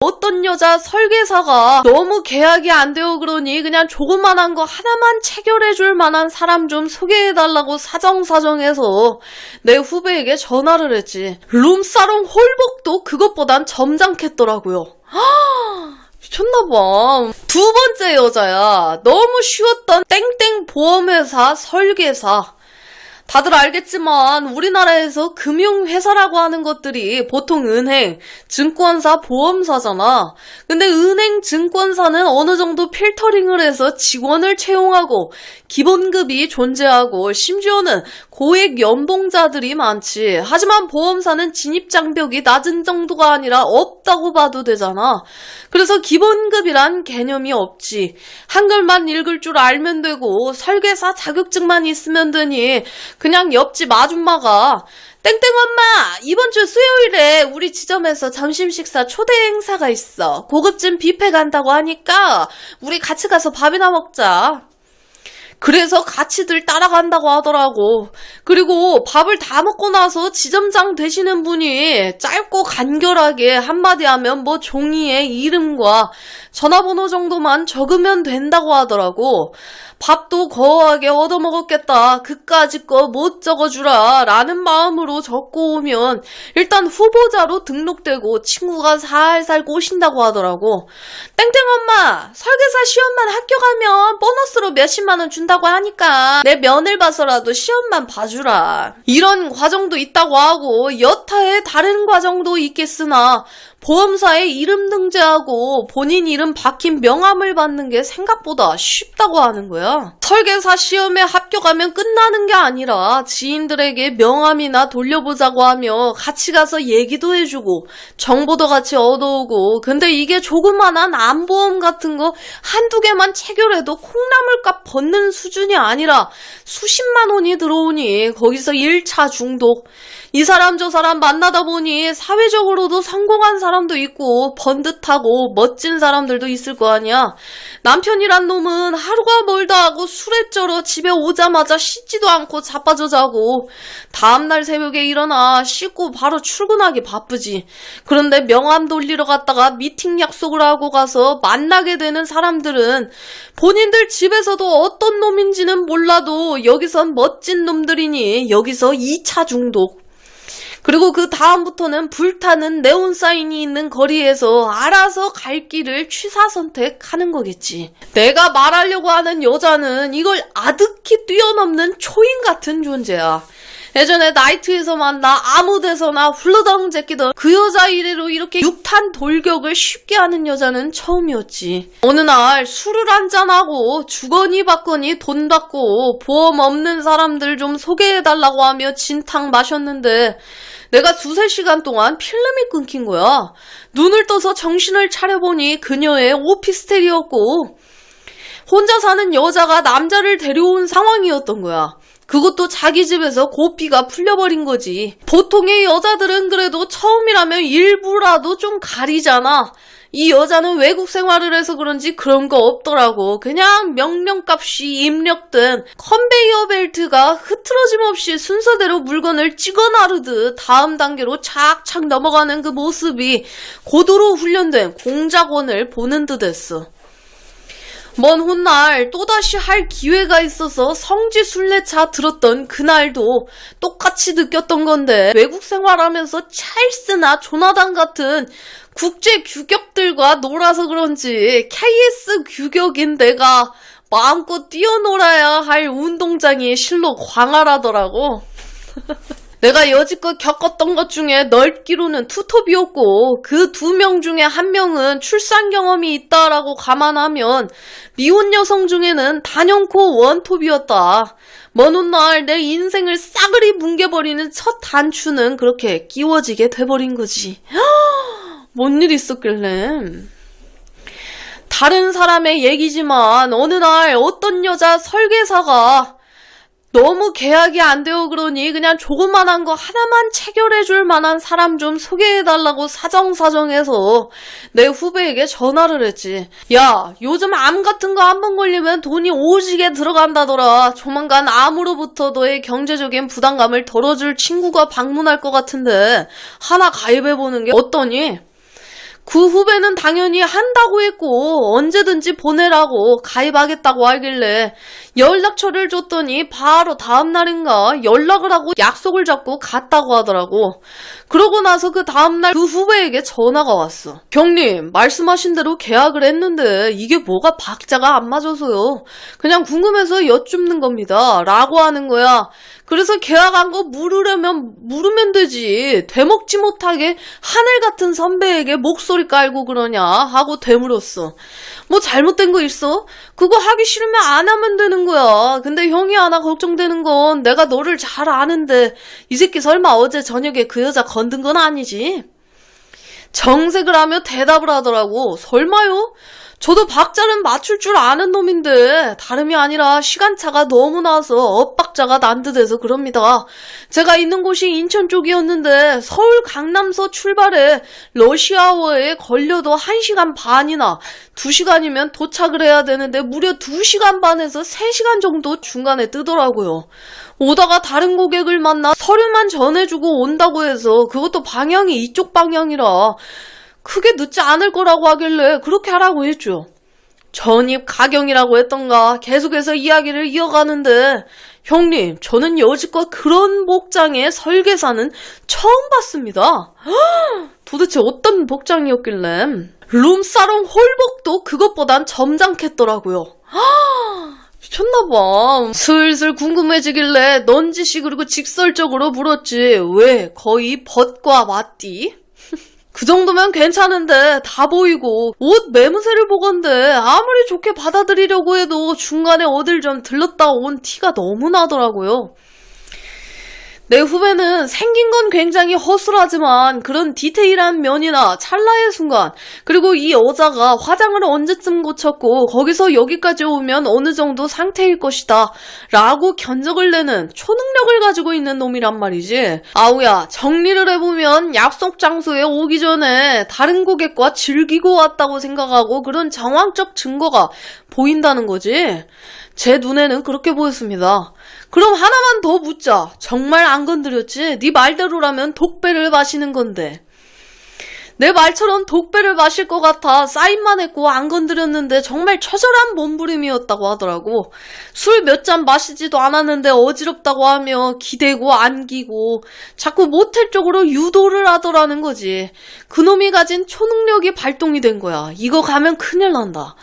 어떤 여자 설계사가 너무 계약이 안 돼요 그러니 그냥 조그만한 거 하나만 체결해줄 만한 사람 좀 소개해달라고 사정사정해서 내 후배에게 전화를 했지. 룸사롱 홀복도 그것보단 점잖겠더라고요. 미쳤나봐. 두 번째 여자야. 너무 쉬웠던 땡땡 보험회사 설계사. 다들 알겠지만 우리나라에서 금융회사라고 하는 것들이 보통 은행, 증권사, 보험사잖아. 근데 은행, 증권사는 어느 정도 필터링을 해서 직원을 채용하고 기본급이 존재하고 심지어는 고액 연봉자들이 많지. 하지만 보험사는 진입장벽이 낮은 정도가 아니라 없다고 봐도 되잖아. 그래서 기본급이란 개념이 없지. 한글만 읽을 줄 알면 되고 설계사 자격증만 있으면 되니 그냥 옆집 아줌마가 땡땡 엄마 이번 주 수요일에 우리 지점에서 점심 식사 초대 행사가 있어. 고급진 뷔페 간다고 하니까 우리 같이 가서 밥이나 먹자. 그래서 같이들 따라간다고 하더라고. 그리고 밥을 다 먹고 나서 지점장 되시는 분이 짧고 간결하게 한마디 하면 뭐 종이에 이름과 전화번호 정도만 적으면 된다고 하더라고. 밥도 거하게 얻어먹었겠다. 그까짓 거 못 적어주라 라는 마음으로 적고 오면 일단 후보자로 등록되고 친구가 살살 꼬신다고 하더라고. 땡땡 엄마 설계사 시험만 합격하면 보너스로 몇십만 원 준다고 하니까 내 면을 봐서라도 시험만 봐주라. 이런 과정도 있다고 하고 여타의 다른 과정도 있겠으나 보험사에 이름 등재하고 본인 이름 박힌 명함을 받는 게 생각보다 쉽다고 하는 거야. 설계사 시험에 합격하면 끝나는 게 아니라 지인들에게 명함이나 돌려보자고 하며 같이 가서 얘기도 해주고 정보도 같이 얻어오고. 근데 이게 조그만한 암보험 같은 거 한두 개만 체결해도 콩나물값 벗는 수준이 아니라 수십만 원이 들어오니 거기서 1차 중독. 이 사람 저 사람 만나다 보니 사회적으로도 성공한 사람도 있고 번듯하고 멋진 사람들도 있을 거 아니야. 남편이란 놈은 하루가 멀다 하고 술에 쩔어 집에 오자마자 씻지도 않고 자빠져 자고 다음날 새벽에 일어나 씻고 바로 출근하기 바쁘지. 그런데 명함 돌리러 갔다가 미팅 약속을 하고 가서 만나게 되는 사람들은 본인들 집에서도 어떤 놈인지는 몰라도 여기선 멋진 놈들이니 여기서 2차 중독. 그리고 그 다음부터는 불타는 네온사인이 있는 거리에서 알아서 갈 길을 취사선택하는 거겠지. 내가 말하려고 하는 여자는 이걸 아득히 뛰어넘는 초인 같은 존재야. 예전에 나이트에서 만나 아무 데서나 훌러덩 제끼던 그 여자 이래로 이렇게 육탄 돌격을 쉽게 하는 여자는 처음이었지. 어느 날 술을 한잔하고 주거니 받거니 돈 받고 보험 없는 사람들 좀 소개해달라고 하며 진탕 마셨는데 내가 2-3시간 동안 필름이 끊긴 거야. 눈을 떠서 정신을 차려보니 그녀의 오피스텔이었고 혼자 사는 여자가 남자를 데려온 상황이었던 거야. 그것도 자기 집에서 고삐가 풀려버린 거지. 보통의 여자들은 그래도 처음이라면 일부라도 좀 가리잖아. 이 여자는 외국 생활을 해서 그런지 그런 거 없더라고. 그냥 명령값이 입력된 컨베이어 벨트가 흐트러짐 없이 순서대로 물건을 찍어 나르듯 다음 단계로 착착 넘어가는 그 모습이 고도로 훈련된 공작원을 보는 듯 했어. 먼 훗날 또다시 할 기회가 있어서 성지 순례차 들었던 그날도 똑같이 느꼈던 건데 외국 생활하면서 찰스나 조나단 같은 국제 규격들과 놀아서 그런지 KS 규격인 내가 마음껏 뛰어놀아야 할 운동장이 실로 광활하더라고. 내가 여지껏 겪었던 것 중에 넓기로는 투톱이었고 그 2명 중에 1명은 출산 경험이 있다라고 감안하면 미혼 여성 중에는 단연코 원톱이었다. 먼 훗날 내 인생을 싸그리 뭉개버리는 첫 단추는 그렇게 끼워지게 돼버린 거지. 뭔 일 있었길래. 다른 사람의 얘기지만 어느 날 어떤 여자 설계사가 너무 계약이 안 돼요 그러니 그냥 조그만한 거 하나만 체결해줄 만한 사람 좀 소개해달라고 사정사정해서 내 후배에게 전화를 했지. 야, 요즘 암 같은 거 한 번 걸리면 돈이 오지게 들어간다더라. 조만간 암으로부터 너의 경제적인 부담감을 덜어줄 친구가 방문할 것 같은데 하나 가입해보는 게 어떠니? 그 후배는 당연히 한다고 했고 언제든지 보내라고 가입하겠다고 하길래 연락처를 줬더니 바로 다음날인가 연락을 하고 약속을 잡고 갔다고 하더라고. 그러고 나서 그 다음날 그 후배에게 전화가 왔어. 형님, 말씀하신 대로 계약을 했는데 이게 뭐가 박자가 안 맞아서요. 그냥 궁금해서 여쭙는 겁니다. 라고 하는 거야. 그래서 계약한 거 물으면 되지. 되먹지 못하게 하늘 같은 선배에게 목소리 깔고 그러냐 하고 되물었어. 뭐 잘못된 거 있어? 그거 하기 싫으면 안 하면 되는 거야. 근데 형이 하나 걱정되는 건 내가 너를 잘 아는데 이 새끼 설마 어제 저녁에 그 여자 건든 건 아니지? 정색을 하며 대답을 하더라고. 설마요? 저도 박자는 맞출 줄 아는 놈인데 다름이 아니라 시간차가 너무 나서 엇박자가 난듯해서 그럽니다. 제가 있는 곳이 인천 쪽이었는데 서울 강남서 출발해 러시아워에 걸려도 1시간 반이나 2시간이면 도착을 해야 되는데 무려 2시간 반에서 3시간 정도 중간에 뜨더라고요. 오다가 다른 고객을 만나 서류만 전해주고 온다고 해서 그것도 방향이 이쪽 방향이라 크게 늦지 않을 거라고 하길래 그렇게 하라고 했죠. 전입 가경이라고 했던가 계속해서 이야기를 이어가는데 형님, 저는 여지껏 그런 복장의 설계사는 처음 봤습니다. 도대체 어떤 복장이었길래 룸사롱 홀복도 그것보단 점잖겠더라고요. 미쳤나봐. 슬슬 궁금해지길래 넌지시 그리고 직설적으로 물었지. 왜 거의 벗과 맞디? 그 정도면 괜찮은데 다 보이고 옷 매무새를 보건대 아무리 좋게 받아들이려고 해도 중간에 어딜 좀 들렀다 온 티가 너무 나더라고요. 내 후배는 생긴 건 굉장히 허술하지만 그런 디테일한 면이나 찰나의 순간, 그리고 이 여자가 화장을 언제쯤 고쳤고 거기서 여기까지 오면 어느 정도 상태일 것이다 라고 견적을 내는 초능력을 가지고 있는 놈이란 말이지. 아우야, 정리를 해보면 약속 장소에 오기 전에 다른 고객과 즐기고 왔다고 생각하고 그런 정황적 증거가 보인다는 거지. 제 눈에는 그렇게 보였습니다. 그럼 하나만 더 묻자. 정말 안 건드렸지? 네 말대로라면 독배를 마시는 건데. 내 말처럼 독배를 마실 것 같아 사인만 했고 안 건드렸는데 정말 처절한 몸부림이었다고 하더라고. 술 몇 잔 마시지도 않았는데 어지럽다고 하며 기대고 안기고 자꾸 모텔 쪽으로 유도를 하더라는 거지. 그놈이 가진 초능력이 발동이 된 거야. 이거 가면 큰일 난다.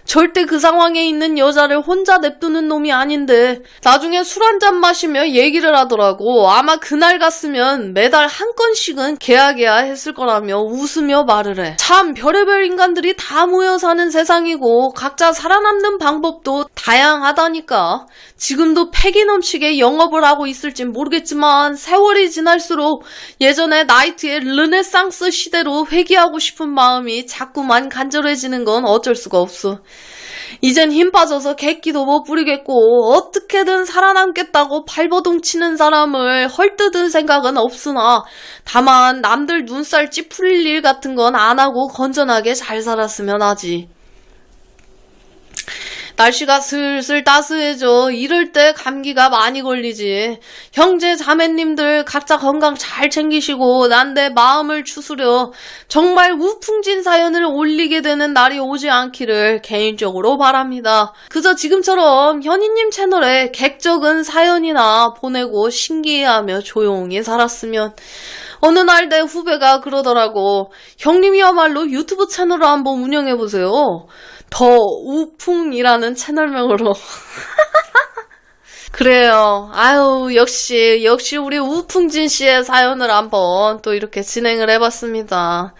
절대 그 상황에 있는 여자를 혼자 냅두는 놈이 아닌데 나중에 술 한잔 마시며 얘기를 하더라고. 아마 그날 갔으면 매달 한 건씩은 계약해야 했을 거라며 웃으며 말을 해. 참 별의별 인간들이 다 모여 사는 세상이고 각자 살아남는 방법도 다양하다니까. 지금도 패기 넘치게 영업을 하고 있을진 모르겠지만 세월이 지날수록 예전에 나이트의 르네상스 시대로 회귀하고 싶은 마음이 자꾸만 간절해지는 건 어쩔 수가 없어. 이젠 힘 빠져서 객기도 못 부리겠고 어떻게든 살아남겠다고 발버둥 치는 사람을 헐뜯은 생각은 없으나 다만 남들 눈살 찌푸릴 일 같은 건 안 하고 건전하게 잘 살았으면 하지. 날씨가 슬슬 따스해져. 이럴 때 감기가 많이 걸리지. 형제 자매님들 각자 건강 잘 챙기시고 난 내 마음을 추스려 정말 우풍진 사연을 올리게 되는 날이 오지 않기를 개인적으로 바랍니다. 그저 지금처럼 현이님 채널에 객적은 사연이나 보내고 신기해하며 조용히 살았으면. 어느 날 내 후배가 그러더라고. 형님이야말로 유튜브 채널을 한번 운영해보세요. 더 우풍이라는 채널명으로. 그래요. 아유, 역시 우리 우풍진 씨의 사연을 한번 또 이렇게 진행을 해봤습니다.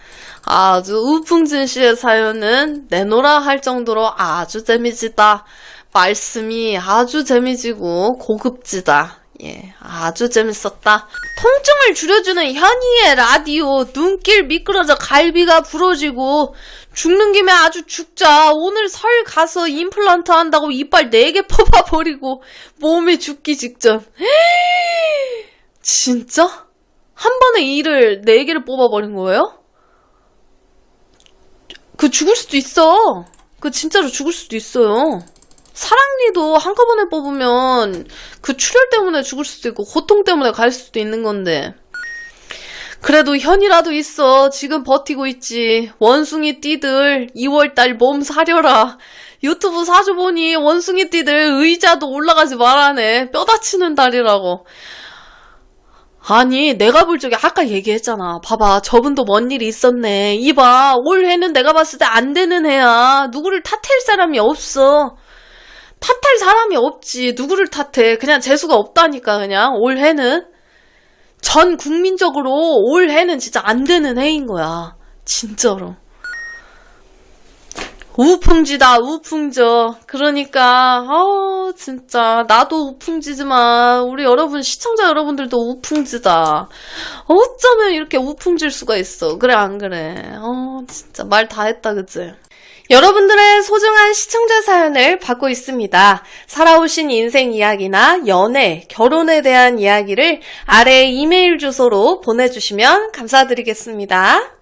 아주 우풍진 씨의 사연은 내노라 할 정도로 아주 재미지다. 말씀이 아주 재미지고 고급지다. 예, 아주 재밌었다. 통증을 줄여주는 현이의 라디오. 눈길 미끄러져 갈비가 부러지고 죽는 김에 아주 죽자. 오늘 설 가서 임플란트 한다고 이빨 4개 뽑아버리고 몸이 죽기 직전. 진짜? 한 번에 이를 4개를 뽑아버린 거예요? 그 죽을 수도 있어. 그 진짜로 죽을 수도 있어요. 사랑니도 한꺼번에 뽑으면 그 출혈 때문에 죽을 수도 있고 고통 때문에 갈 수도 있는 건데. 그래도 현이라도 있어. 지금 버티고 있지. 원숭이 띠들 2월달 몸 사려라. 유튜브 사주 보니 원숭이 띠들 의자도 올라가지 말라네. 뼈 다치는 달이라고. 아니 내가 볼 적에 아까 얘기했잖아. 봐봐 저분도 뭔 일이 있었네. 이봐 올해는 내가 봤을 때 안 되는 해야. 누구를 탓할 사람이 없어. 탓할 사람이 없지. 누구를 탓해. 그냥 재수가 없다니까. 그냥 올해는 전 국민적으로 올해는 진짜 안 되는 해인 거야. 진짜로. 우풍지다 우풍져. 그러니까 진짜 나도 우풍지지만 우리 여러분 시청자 여러분들도 우풍지다. 어쩌면 이렇게 우풍질 수가 있어. 그래 안 그래? 진짜 말 다 했다 그치? 여러분들의 소중한 시청자 사연을 받고 있습니다. 살아오신 인생 이야기나 연애, 결혼에 대한 이야기를 아래 이메일 주소로 보내주시면 감사드리겠습니다.